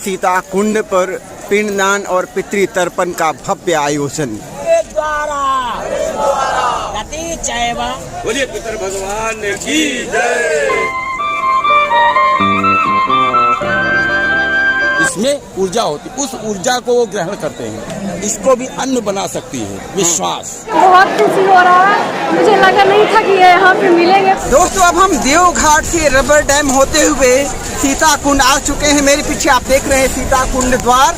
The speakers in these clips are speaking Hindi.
सीता कुंड पर पिंडदान और पितृ तर्पण का भव्य आयोजन। बोलिए पितर भगवान की जय। इसमें ऊर्जा होती, उस ऊर्जा को वो ग्रहण करते हैं, इसको भी अन्न बना सकती है। विश्वास। बहुत खुशी हो रहा है, मुझे लगा नहीं था कि ये यहाँ पे मिलेंगे। दोस्तों अब हम देवघाट से रबर डैम होते हुए सीता कुंड आ चुके हैं। मेरे पीछे आप देख रहे हैं सीता कुंड द्वार।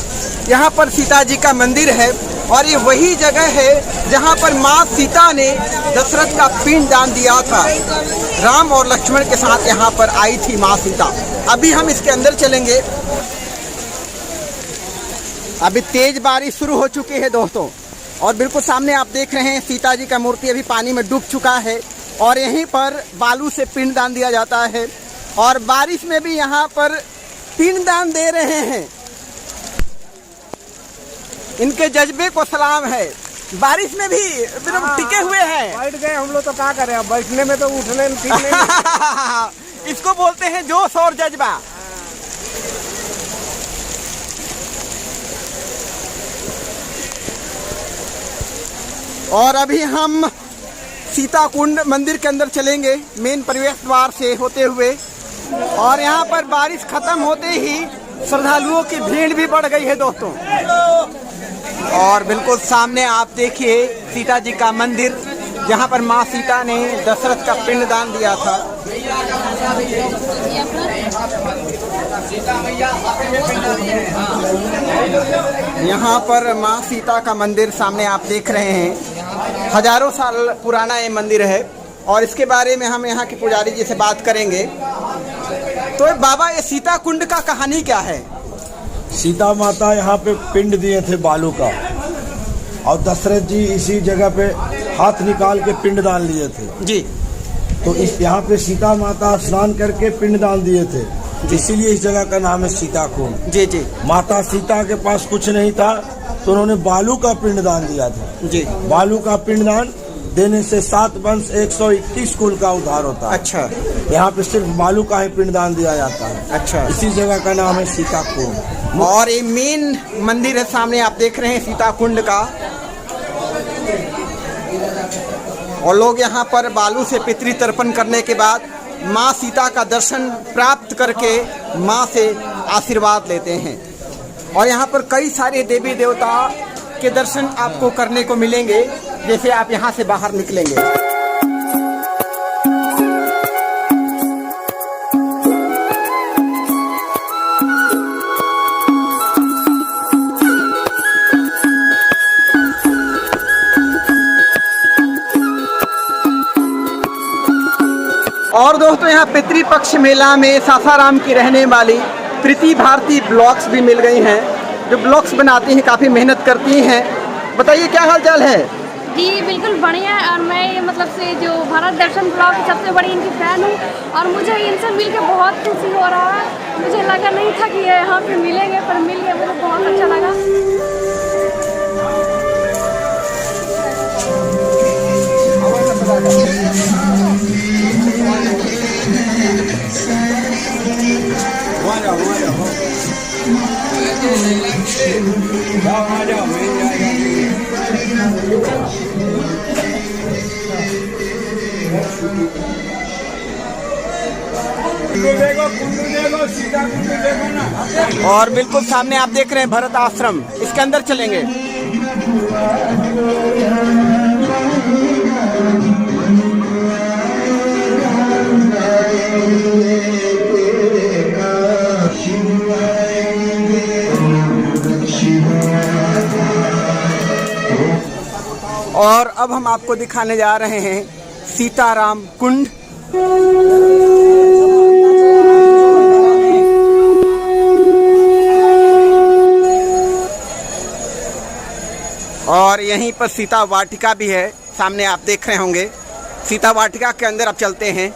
यहाँ पर सीता जी का मंदिर है और ये वही जगह है जहाँ पर माँ सीता ने दशरथ का पिंड दान दिया था। राम और लक्ष्मण के साथ यहाँ पर आई थी माँ सीता। अभी हम इसके अंदर चलेंगे। अभी तेज बारिश शुरू हो चुकी है दोस्तों और बिल्कुल सामने आप देख रहे हैं सीता जी का मूर्ति अभी पानी में डूब चुका है और यहीं पर बालू से पिंड दान दिया जाता है और बारिश में भी यहाँ पर पिंड दान दे रहे हैं। इनके जज्बे को सलाम है। बारिश में भी टिके हुए हैं। बैठ गए हम लोग तो क्या करें, अब बैठने में तो उठने में ठीक नहीं। इसको बोलते हैं जोश और जज्बा। और अभी हम सीता कुंड मंदिर के अंदर चलेंगे मेन प्रवेश द्वार से होते हुए और यहाँ पर बारिश खत्म होते ही श्रद्धालुओं की भीड़ भी बढ़ गई है दोस्तों। और बिल्कुल सामने आप देखिए सीता जी का मंदिर जहाँ पर माँ सीता ने दशरथ का पिंड दान दिया था। यहाँ पर माँ सीता का मंदिर सामने आप देख रहे हैं। हजारों साल पुराना ये मंदिर है और इसके बारे में हम यहाँ के पुजारी जी से बात करेंगे। तो बाबा ये सीता कुंड का कहानी क्या है? सीता माता यहाँ पे पिंड दिए थे बालू का और दशरथ जी इसी जगह पे हाथ निकाल के पिंड दान लिए थे जी। तो इस यहाँ पे सीता माता स्नान करके पिंड दान दिए थे, इसीलिए इस जगह का नाम है सीता कुंड। जी जी। माता सीता के पास कुछ नहीं था तो उन्होंने बालू का पिंड दान दिया था जी। बालू का पिंड दान देने से 7 वंश 121 कुल का उद्धार होता है। अच्छा। यहाँ पे सिर्फ बालू का ही पिंड दान दिया जाता है। अच्छा। इसी जगह का नाम है सीता कुंड। और ये मेन मंदिर है सामने आप देख रहे हैं सीता कुंड का और लोग यहाँ पर बालू से पितृ तर्पण करने के बाद माँ सीता का दर्शन प्राप्त करके माँ से आशीर्वाद लेते हैं। और यहाँ पर कई सारे देवी देवता के दर्शन आपको करने को मिलेंगे जैसे आप यहाँ से बाहर निकलेंगे। और दोस्तों यहाँ पितृपक्ष मेला में सासाराम की रहने वाली प्रीति भारती ब्लॉग्स भी मिल गई हैं जो ब्लॉग्स बनाती हैं, काफ़ी मेहनत करती हैं। बताइए क्या हाल चाल है? जी बिल्कुल बढ़िया। और मैं ये मतलब से जो भारत दर्शन ब्लॉग की सबसे बड़ी इनकी फैन हूँ और मुझे इनसे मिल के बहुत खुशी हो रहा है। मुझे लगा नहीं था कि ये यहाँ पे मिलेंगे, पर मिल गए, मुझे बहुत अच्छा लगा। और बिल्कुल सामने आप देख रहे हैं भरत आश्रम, इसके अंदर चलेंगे। और अब हम आपको दिखाने जा रहे हैं सीताराम कुंड। और यहीं पर सीता वाटिका भी है, सामने आप देख रहे होंगे। सीता वाटिका के अंदर अब चलते हैं।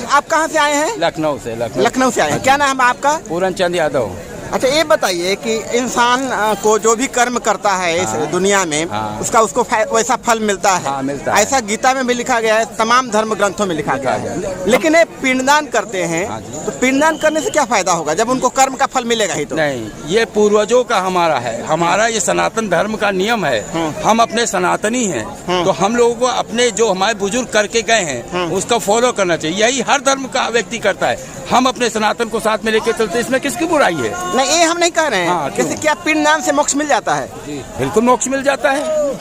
आप कहाँ से आए हैं? लखनऊ से। लखनऊ से आए हैं। क्या नाम है आपका? पूरन चंद यादव। अच्छा ये बताइए कि इंसान को जो भी कर्म करता है इस दुनिया में उसका उसको वैसा फल मिलता है। मिलता है। ऐसा गीता में भी लिखा गया है, तमाम धर्म ग्रंथों में लिखा गया है। लेकिन ये पिंडदान करते हैं तो पिंडदान करने से क्या फायदा होगा जब उनको कर्म का फल मिलेगा ही तो? नहीं, ये पूर्वजों का हमारा है, हमारा ये सनातन धर्म का नियम है। हम अपने सनातनी हैं, तो हम लोगों को अपने जो हमारे बुजुर्ग करके गए हैं उसका फॉलो करना चाहिए। यही हर धर्म का व्यक्ति करता है। हम अपने सनातन को साथ में लेके चलते, इसमें किसकी बुराई है? नहीं, ये हम नहीं कह रहे हैं। जैसे क्या पिंडदान से मोक्ष मिल जाता है? बिल्कुल मोक्ष मिल जाता है,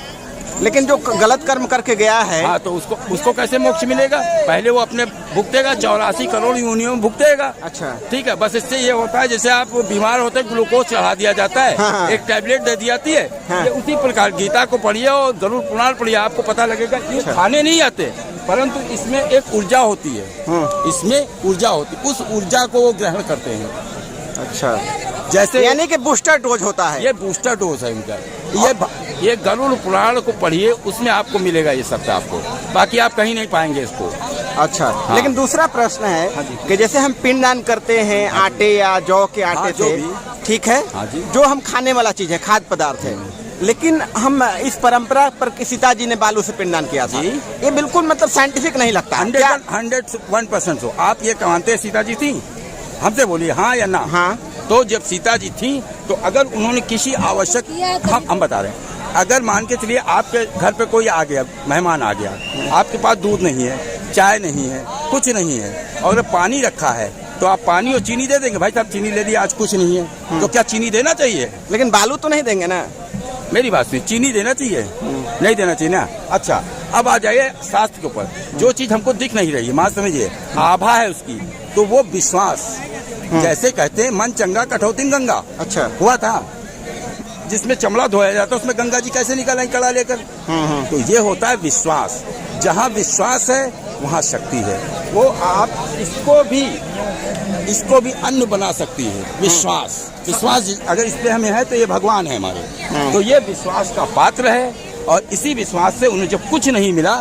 लेकिन जो गलत कर्म करके गया है तो उसको कैसे मोक्ष मिलेगा? पहले वो अपने भुगतेगा, 84 करोड़ यूनियों में भुगतेगा। अच्छा, ठीक है। बस इससे ये होता है जैसे आप बीमार होते हैं, ग्लूकोज चढ़ा दिया जाता है, एक टैबलेट दे दी जाती है। ये उसी प्रकार गीता को पढ़िए और गरुड़ पुराण पढ़िए, आपको पता लगेगा। ये खाने नहीं आते, परंतु इसमें एक ऊर्जा होती है, इसमें ऊर्जा होती है, उस ऊर्जा को वो ग्रहण करते हैं। अच्छा, जैसे यानी कि बूस्टर डोज होता है। ये बूस्टर डोज है इनका। ये गरुड़ पुराण को पढ़िए, उसमें आपको मिलेगा ये सब आपको, बाकी आप कहीं नहीं पाएंगे इसको। अच्छा, लेकिन दूसरा प्रश्न है कि जैसे हम पिंडदान करते हैं आटे या जौ के आटे से, ठीक है, जो हम खाने वाला चीज है, खाद्य पदार्थ है, लेकिन हम इस परंपरा पर सीता जी ने बालू से पिंडदान किया था, ये बिल्कुल मतलब साइंटिफिक नहीं लगता। 101% हो। आप ये मानते हैं सीता जी थी? हमसे बोलिए हाँ या ना। हाँ। तो जब सीता जी थी तो अगर उन्होंने किसी आवश्यक, हम बता रहे हैं, अगर मान के चलिए आपके घर पे कोई आ गया, मेहमान आ गया, आपके पास दूध नहीं है, चाय नहीं है, कुछ नहीं है, और अगर पानी रखा है तो आप पानी और चीनी दे देंगे? भाई साहब चीनी ले दी, आज कुछ नहीं है, तो क्या चीनी देना चाहिए? लेकिन बालू तो नहीं देंगे ना। मेरी बात सुनिए, चीनी देना चाहिए? नहीं देना चाहिए ना। अच्छा, अब आ जाइए शास्त्र के ऊपर। जो चीज हमको दिख नहीं रही है, मान समझिए आभा है उसकी, तो वो विश्वास, जैसे कहते हैं मन चंगा कठौती गंगा। अच्छा, हुआ था जिसमें चमड़ा धोया जाता, उसमें गंगा जी कैसे निकल आई कड़ा लेकर? तो ये होता है विश्वास। जहाँ विश्वास है वहाँ शक्ति है। वो आप इसको भी अन्न बना सकती है। विश्वास अगर इस पे हमें है तो ये भगवान है हमारे। तो ये विश्वास का पात्र है, और इसी विश्वास से उन्हें जब कुछ नहीं मिला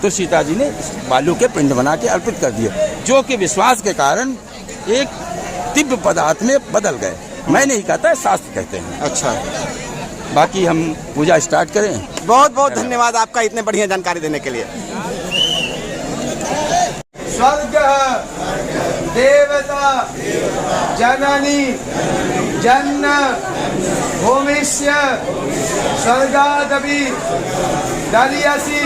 तो सीता जी ने बालू के पिंड बना के अर्पित कर दिए, जो कि विश्वास के कारण एक दिव्य पदार्थ में बदल गए। मैं नहीं कहता, शास्त्र कहते हैं। अच्छा, बाकी हम पूजा स्टार्ट करें। बहुत बहुत धन्यवाद आपका इतने बढ़िया जानकारी देने के लिए। स्वर्ग देवता जननी जन्म भूमिष्य स्वर्गादपि दलियसि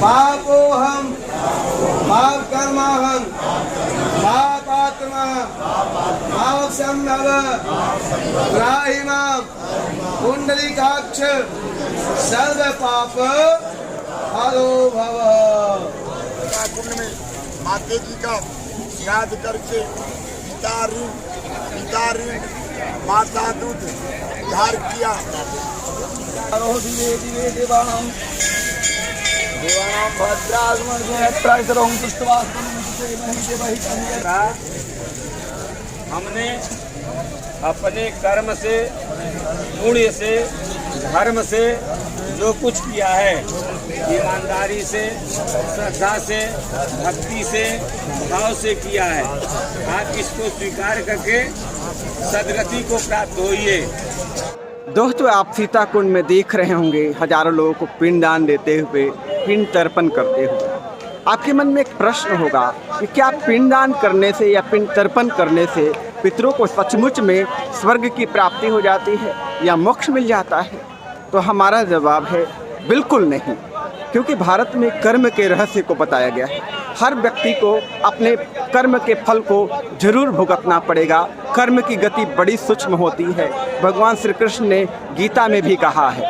पापोहम पाप कर्माहम पापात्मा पाप संभव ग्राहिमाम कुंडलिकाक्ष सर्व पाप हरो भव। कुंड में माता जी का याद करके पिता ऋण माता दूध उद्धार किया। देवानां हमने अपने कर्म से, पुण्य से, धर्म से जो कुछ किया है, ईमानदारी से, श्रद्धा से, भक्ति से, भाव से किया है, आप इसको स्वीकार करके सदगति को प्राप्त होइए। दोस्तों, आप सीता कुंड में देख रहे होंगे हजारों लोगों को पिंडदान देते हुए, पिंड तर्पण करते हुए। आपके मन में एक प्रश्न होगा कि क्या पिंडदान करने से या पिंड तर्पण करने से पितरों को सचमुच में स्वर्ग की प्राप्ति हो जाती है या मोक्ष मिल जाता है? तो हमारा जवाब है बिल्कुल नहीं, क्योंकि भारत में कर्म के रहस्य को बताया गया है। हर व्यक्ति को अपने कर्म के फल को जरूर भुगतना पड़ेगा। कर्म की गति बड़ी सूक्ष्म होती है, भगवान श्री कृष्ण ने गीता में भी कहा है।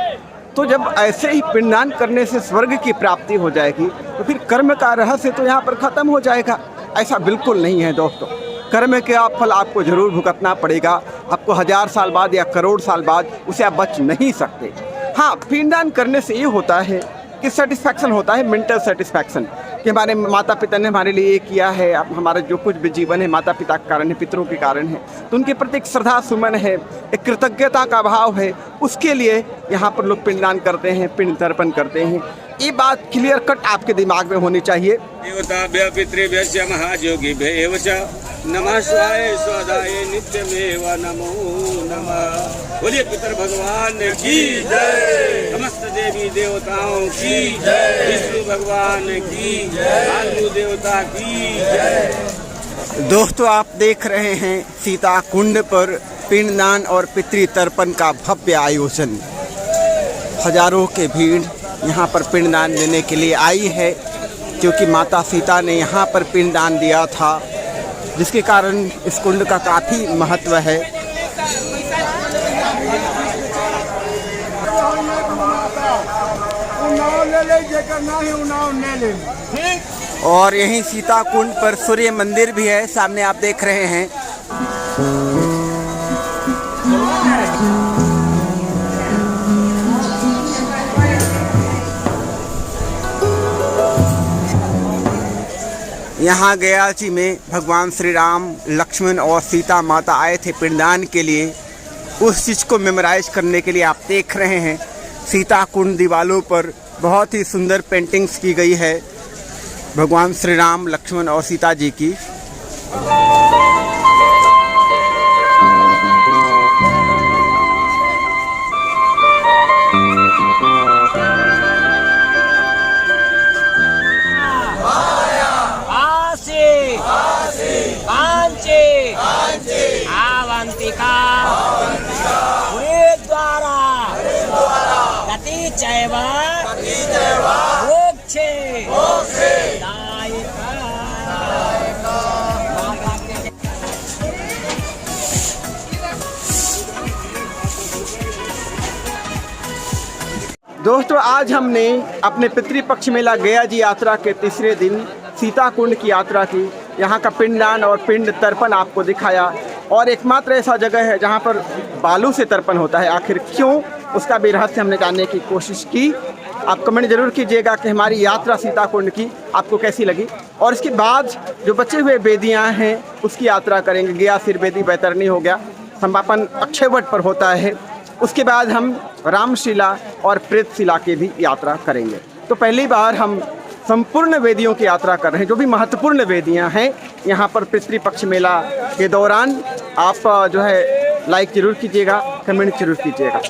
तो जब ऐसे ही पिंडदान करने से स्वर्ग की प्राप्ति हो जाएगी तो फिर कर्म का रहस्य तो यहाँ पर ख़त्म हो जाएगा। ऐसा बिल्कुल नहीं है दोस्तों। कर्म के फल आपको जरूर भुगतना पड़ेगा। आपको 1000 साल बाद या करोड़ साल बाद उसे आप बच नहीं सकते। हाँ, पिंडदान करने से ये होता है कि सेटिस्फैक्शन होता है, मेंटल सेटिस्फैक्शन, कि हमारे माता पिता ने हमारे लिए ये किया है। अब हमारा जो कुछ भी जीवन है माता पिता के कारण है, पितरों के कारण है, तो उनके प्रति एक श्रद्धा सुमन है, एक कृतज्ञता का भाव है। उसके लिए यहाँ पर लोग पिंडदान करते हैं, पिंड तर्पण करते हैं। ये बात क्लियर कट आपके दिमाग में होनी चाहिए। देवताभ्यः पितृभ्यश्च महायोगिभ्यः एव च नमः शिवाय स्वदाय नित्यमेव नमो नमः। बोलिए पितर भगवान की जय, समस्त देवी देवताओं की जय, विष्णु भगवान की जय, आलू देवता की जय। दोस्तों, आप देख रहे हैं सीता कुंड पर पिंडदान और पितृ तर्पण का भव्य आयोजन। हजारों की भीड़ यहाँ पर पिंडदान देने के लिए आई है, क्योंकि माता सीता ने यहाँ पर पिंडदान दिया था, जिसके कारण इस कुंड का काफ़ी महत्व है। और यहीं सीता कुंड पर सूर्य मंदिर भी है, सामने आप देख रहे हैं। यहाँ गयाची में भगवान श्री राम, लक्ष्मण और सीता माता आए थे पिंडदान के लिए। उस चीज़ को मेमोराइज करने के लिए आप देख रहे हैं सीता कुंड दीवालों पर बहुत ही सुंदर पेंटिंग्स की गई है भगवान श्री राम, लक्ष्मण और सीता जी की। अवंतिका द्वारा गति चैव मोक्षे दोस्तों, आज हमने अपने पितृपक्ष मेला गया जी यात्रा के तीसरे दिन सीता कुंड की यात्रा की। यहाँ का पिंडदान और पिंड तर्पण आपको दिखाया, और एकमात्र ऐसा जगह है जहाँ पर बालू से तर्पण होता है। आखिर क्यों, उसका भी रहस्य हमने जानने की कोशिश की। आप कमेंट जरूर कीजिएगा कि हमारी यात्रा सीता कुंड की आपको कैसी लगी। और इसके बाद जो बचे हुए वेदियाँ हैं उसकी यात्रा करेंगे। गया सिर वेदी बैतरणी हो गया, समापन अक्षयवट पर होता है। उसके बाद हम रामशिला और प्रेतशिला की भी यात्रा करेंगे। तो पहली बार हम संपूर्ण वेदियों की यात्रा कर रहे हैं, जो भी महत्वपूर्ण वेदियां हैं यहाँ पर पितृपक्ष मेला के दौरान। आप जो है लाइक जरूर कीजिएगा, कमेंट जरूर कीजिएगा।